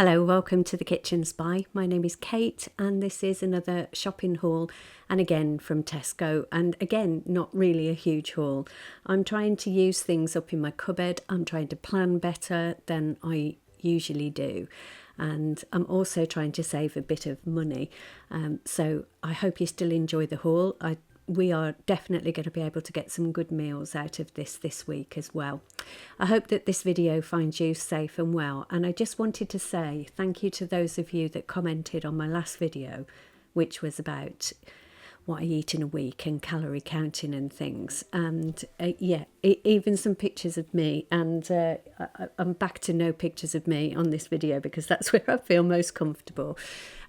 Hello, welcome to the Kitchen Spy. My name is Kate and this is another shopping haul, and again from Tesco, and again not really a huge haul. I'm trying to use things up in my cupboard. I'm trying to plan better than I usually do, and I'm also trying to save a bit of money. So I hope you still enjoy the haul. We are definitely going to be able to get some good meals out of this week as well. I hope that this video finds you safe and well, and I just wanted to say thank you to those of you that commented on my last video, which was about what I eat in a week and calorie counting and things, and even some pictures of me, and I'm back to no pictures of me on this video because that's where I feel most comfortable,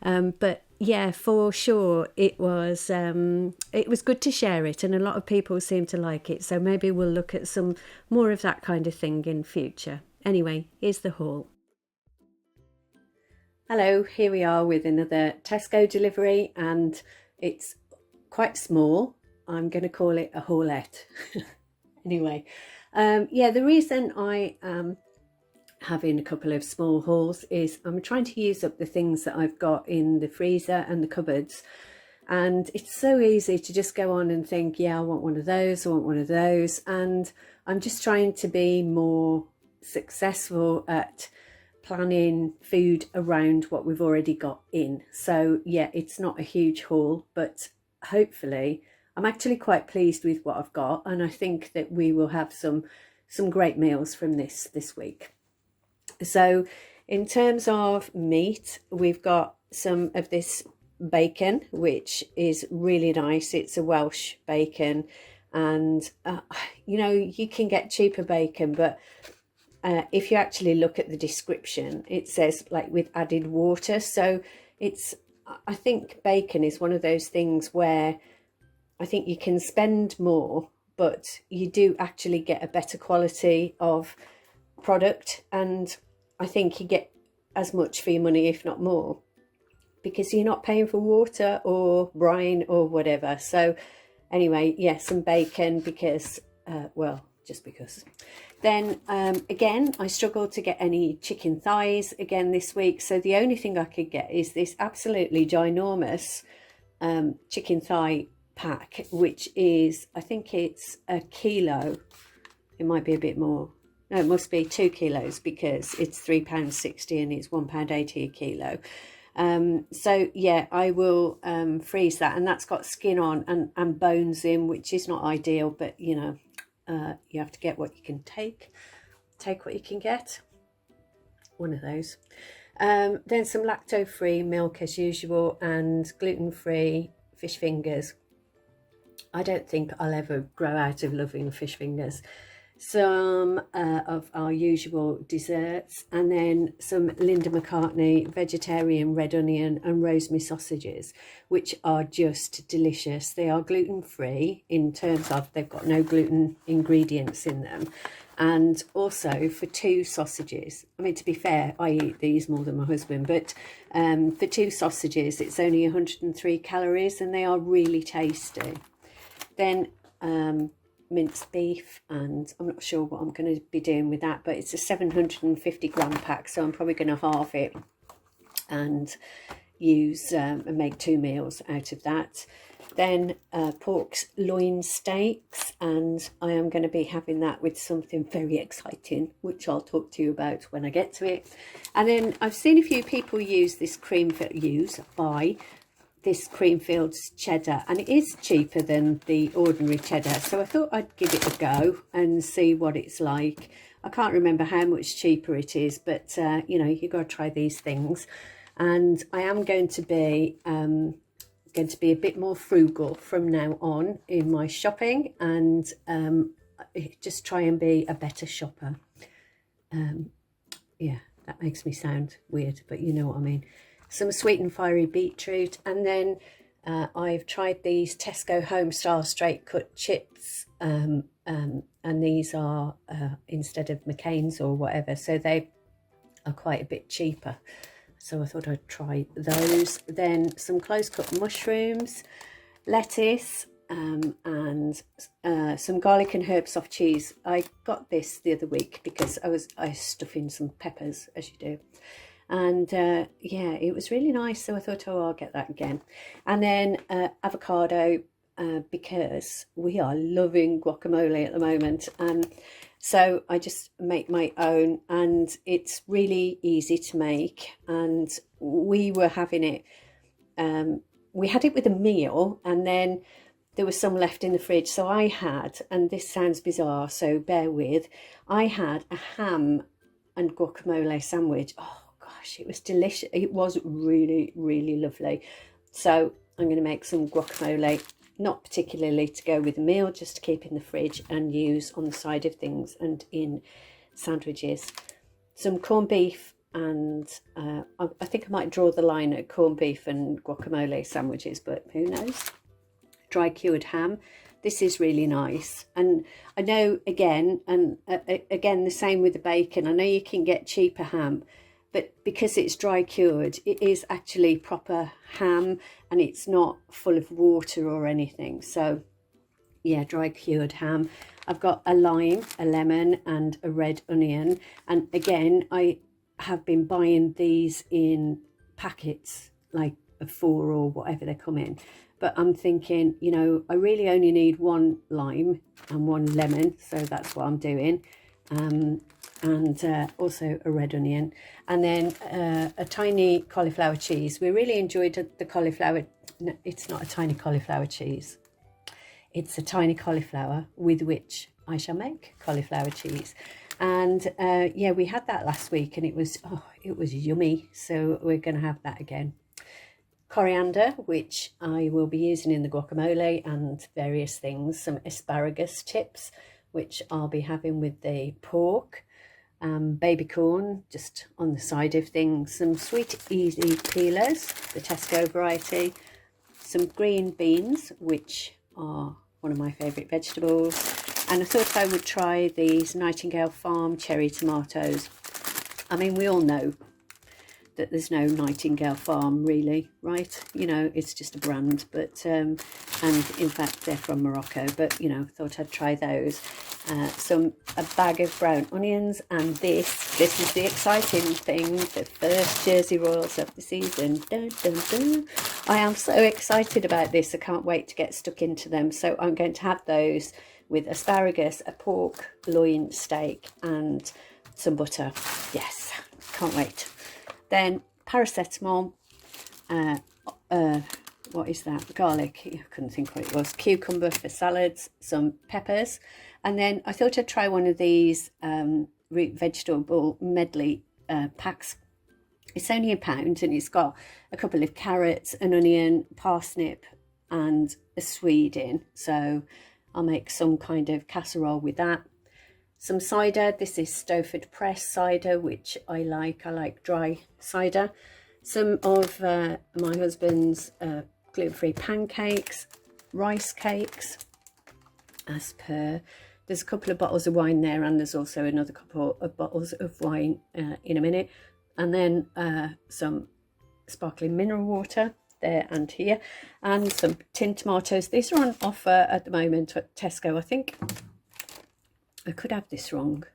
but yeah, for sure it was good to share it, and a lot of people seem to like it, so maybe we'll look at some more of that kind of thing in future. Anyway, here's the haul. Hello, here we are with another Tesco delivery, and it's quite small. I'm going to call it a haulette. Anyway, the reason I am having a couple of small hauls is I'm trying to use up the things that I've got in the freezer and the cupboards, and it's so easy to just go on and think, yeah, I want one of those, I want one of those, and I'm just trying to be more successful at planning food around what we've already got in. So yeah, it's not a huge haul, but hopefully I'm actually quite pleased with what I've got, and I think that we will have some great meals from this week. So in terms of meat, we've got some of this bacon, which is really nice. It's a Welsh bacon, and you can get cheaper bacon, but if you actually look at the description, it says like with added water. So I think bacon is one of those things where I think you can spend more, but you do actually get a better quality of product, and I think you get as much for your money, if not more, because you're not paying for water or brine or whatever. So anyway, yeah, some bacon because just because. Then again, I struggled to get any chicken thighs again this week, so the only thing I could get is this absolutely ginormous chicken thigh pack, which is, I think it's a kilo. It might be a bit more. No, it must be 2 kilos because it's £3.60 and it's £1.80 a kilo. So yeah, I will freeze that, and that's got skin on and bones in, which is not ideal, but you know, you have to get what you can take what you can get, one of those. Then some lacto-free milk as usual, and gluten-free fish fingers. I don't think I'll ever grow out of loving fish fingers. Some of our usual desserts, and then some Linda McCartney vegetarian red onion and rosemary sausages, which are just delicious. They are gluten-free in terms of they've got no gluten ingredients in them, and also for 2 sausages, I mean, to be fair, I eat these more than my husband, but for 2 sausages it's only 103 calories and they are really tasty. Then minced beef, and I'm not sure what I'm going to be doing with that, but it's a 750 gram pack, so I'm probably going to halve it and use and make 2 meals out of that. Then pork loin steaks, and I am going to be having that with something very exciting, which I'll talk to you about when I get to it. And then I've seen a few people use this this Creamfields cheddar, and it is cheaper than the ordinary cheddar, so I thought I'd give it a go and see what it's like. I can't remember how much cheaper it is, but you know, you got to try these things. And I am going to be a bit more frugal from now on in my shopping, and just try and be a better shopper. Yeah, that makes me sound weird, but you know what I mean. Some sweet and fiery beetroot, and then I've tried these Tesco Homestyle straight cut chips, and these are instead of McCain's or whatever, so they are quite a bit cheaper, so I thought I'd try those. Then some close cut mushrooms, lettuce, and some garlic and herb soft cheese. I got this the other week because I was stuffing some peppers, as you do. And yeah, it was really nice. So I thought, oh, I'll get that again. And then avocado, because we are loving guacamole at the moment. So I just make my own, and it's really easy to make. And we were having it, we had it with a meal, and then there was some left in the fridge. So I had, and this sounds bizarre, so bear with, I had a ham and guacamole sandwich. Oh gosh, it was delicious. It was really, really lovely. So I'm going to make some guacamole, not particularly to go with a meal, just to keep in the fridge and use on the side of things and in sandwiches. Some corned beef, and I think I might draw the line at corned beef and guacamole sandwiches, but who knows. Dry cured ham. This is really nice. And I know, again, and again, the same with the bacon. I know you can get cheaper ham, but because it's dry cured, it is actually proper ham, and it's not full of water or anything. So yeah, dry cured ham. I've got a lime, a lemon, and a red onion. And again, I have been buying these in packets, like of 4 or whatever they come in. But I'm thinking, you know, I really only need 1 lime and 1 lemon, so that's what I'm doing. And also a red onion, and then a tiny cauliflower cheese. We really enjoyed the cauliflower. No, it's not a tiny cauliflower cheese. It's a tiny cauliflower with which I shall make cauliflower cheese. And yeah, we had that last week, and it was yummy. So we're going to have that again. Coriander, which I will be using in the guacamole and various things. Some asparagus tips, which I'll be having with the pork. Baby corn, just on the side of things. Some sweet easy peelers, the Tesco variety. Some green beans, which are one of my favourite vegetables. And I thought I would try these Nightingale Farm cherry tomatoes. I mean, we all know that there's no Nightingale Farm really, right? You know, it's just a brand, but and in fact they're from Morocco, but you know, thought I'd try those. A bag of brown onions, and this is the exciting thing, the first Jersey Royals of the season. Dun, dun, dun. I am so excited about this. I can't wait to get stuck into them. So I'm going to have those with asparagus, a pork loin steak, and some butter. Yes, can't wait. Then paracetamol, what is that? Garlic, I couldn't think what it was. Cucumber for salads, some peppers. And then I thought I'd try one of these root vegetable medley packs. It's only £1, and it's got a couple of carrots, an onion, parsnip, and a swede in. So I'll make some kind of casserole with that. Some cider. This is Stowford Press cider, which I like. I like dry cider. Some of my husband's gluten-free pancakes, rice cakes, as per. There's a couple of bottles of wine there, and there's also another couple of bottles of wine in a minute. And then some sparkling mineral water there and here, and some tin tomatoes. These are on offer at the moment at Tesco, I think. I could have this wrong.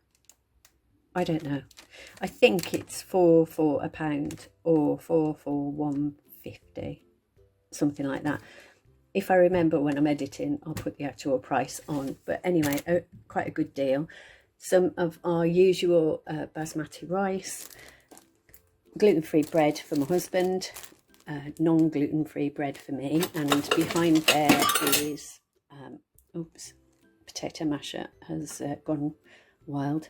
I don't know. I think it's 4 for £1 or 4 for £1.50, something like that. If I remember when I'm editing, I'll put the actual price on. But anyway, quite a good deal. Some of our usual basmati rice, gluten-free bread for my husband, non-gluten-free bread for me, and behind there is, potato masher has gone wild.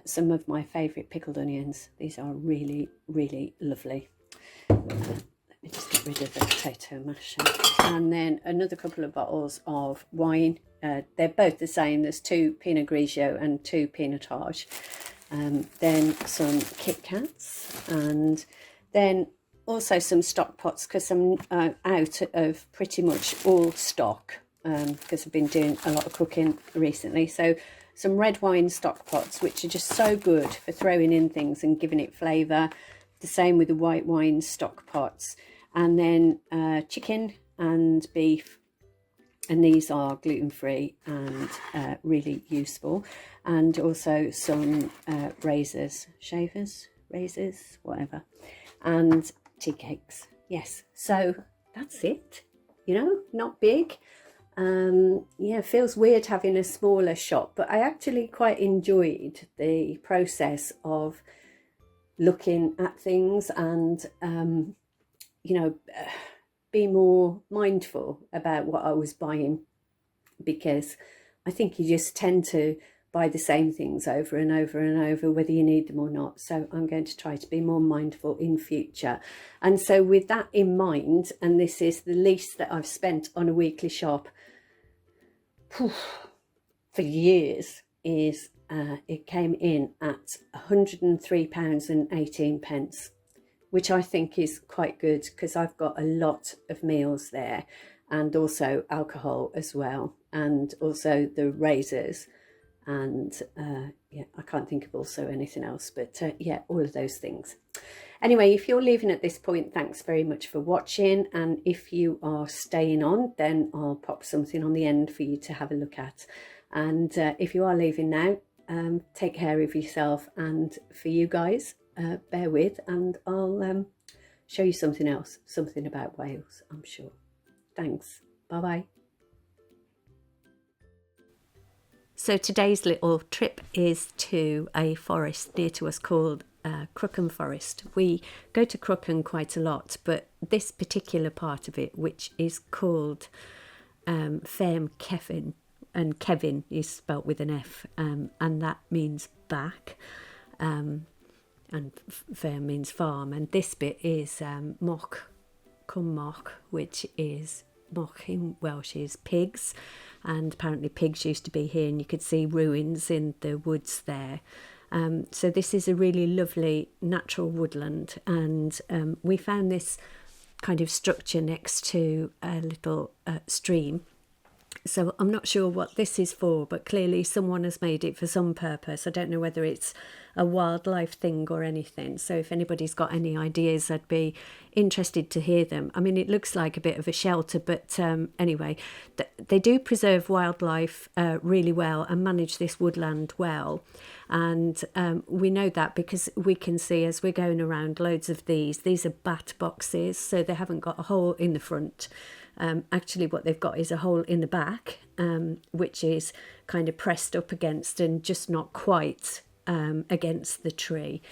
Some of my favourite pickled onions. These are really, really lovely. Let me just get rid of the potato masher. And then another couple of bottles of wine. They're both the same. There's 2 Pinot Grigio and 2 Pinotage. Then some Kit Kats, and then also some stock pots, because I'm out of pretty much all stock, because I've been doing a lot of cooking recently. So some red wine stock pots, which are just so good for throwing in things and giving it flavour. The same with the white wine stock pots. And then chicken and beef, and these are gluten-free and razors, shavers, razors, whatever, and tea cakes. Yes, so that's it, you know, not big. Yeah, it feels weird having a smaller shop, but I actually quite enjoyed the process of looking at things and you know, be more mindful about what I was buying, because I think you just tend to buy the same things over and over and over, whether you need them or not. So I'm going to try to be more mindful in future. And so with that in mind, and this is the least that I've spent on a weekly shop for years, is it came in at £103.18, which I think is quite good, because I've got a lot of meals there, and also alcohol as well, and also the razors, and yeah, I can't think of also anything else, but yeah, all of those things. Anyway, if you're leaving at this point, thanks very much for watching, and if you are staying on, then I'll pop something on the end for you to have a look at. And if you are leaving now, take care of yourself, and for you guys, bear with, and I'll show you something else, something about Wales, I'm sure. Thanks. Bye bye. So today's little trip is to a forest near to us called Crookham Forest. We go to Crookham quite a lot, but this particular part of it, which is called Fairm Kevin, and Kevin is spelt with an F, and that means back, and Fairm means farm, and this bit is Moch, which is Moch in Welsh is pigs, and apparently pigs used to be here, and you could see ruins in the woods there. So this is a really lovely natural woodland, and we found this kind of structure next to a little stream. So I'm not sure what this is for, but clearly someone has made it for some purpose. I don't know whether it's a wildlife thing or anything. So if anybody's got any ideas, I'd be interested to hear them. I mean, it looks like a bit of a shelter, but anyway, they do preserve wildlife really well and manage this woodland well. And we know that because we can see as we're going around loads of these are bat boxes, so they haven't got a hole in the front. Actually what they've got is a hole in the back, which is kind of pressed up against and just not quite against the tree.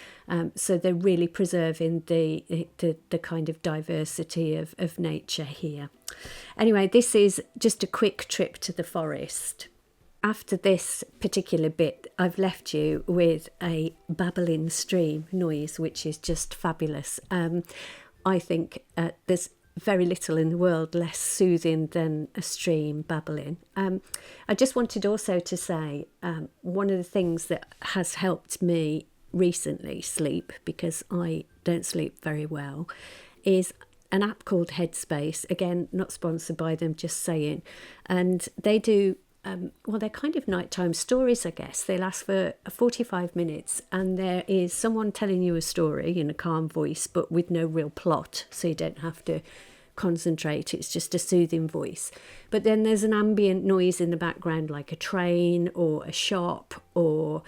So they're really preserving the kind of diversity of nature here. Anyway, this is just a quick trip to the forest. After this particular bit, I've left you with a babbling stream noise, which is just fabulous. I think there's very little in the world less soothing than a stream babbling. I just wanted also to say one of the things that has helped me recently sleep, because I don't sleep very well, is an app called Headspace. Again, not sponsored by them, just saying. And they do well, they're kind of nighttime stories, I guess. They last for 45 minutes, and there is someone telling you a story in a calm voice, but with no real plot, so you don't have to concentrate. It's just a soothing voice. But then there's an ambient noise in the background, like a train or a shop or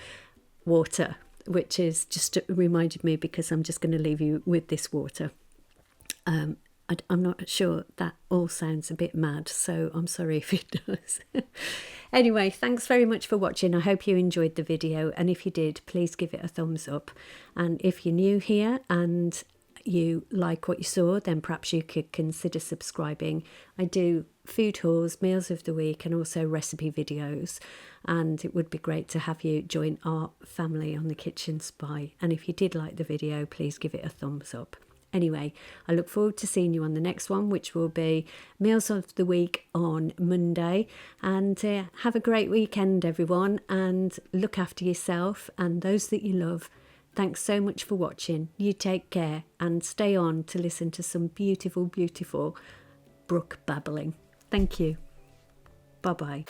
water, which is just reminded me, because I'm just going to leave you with this water. I'm not sure, that all sounds a bit mad, so I'm sorry if it does. Anyway, thanks very much for watching. I hope you enjoyed the video, and if you did, please give it a thumbs up. And if you're new here and you like what you saw, then perhaps you could consider subscribing. I do food hauls, meals of the week, and also recipe videos, and it would be great to have you join our family on the Kitchen Spy. And if you did like the video, please give it a thumbs up. Anyway, I look forward to seeing you on the next one, which will be Meals of the Week on Monday. And have a great weekend, everyone, and look after yourself and those that you love. Thanks so much for watching. You take care, and stay on to listen to some beautiful, beautiful brook babbling. Thank you. Bye-bye.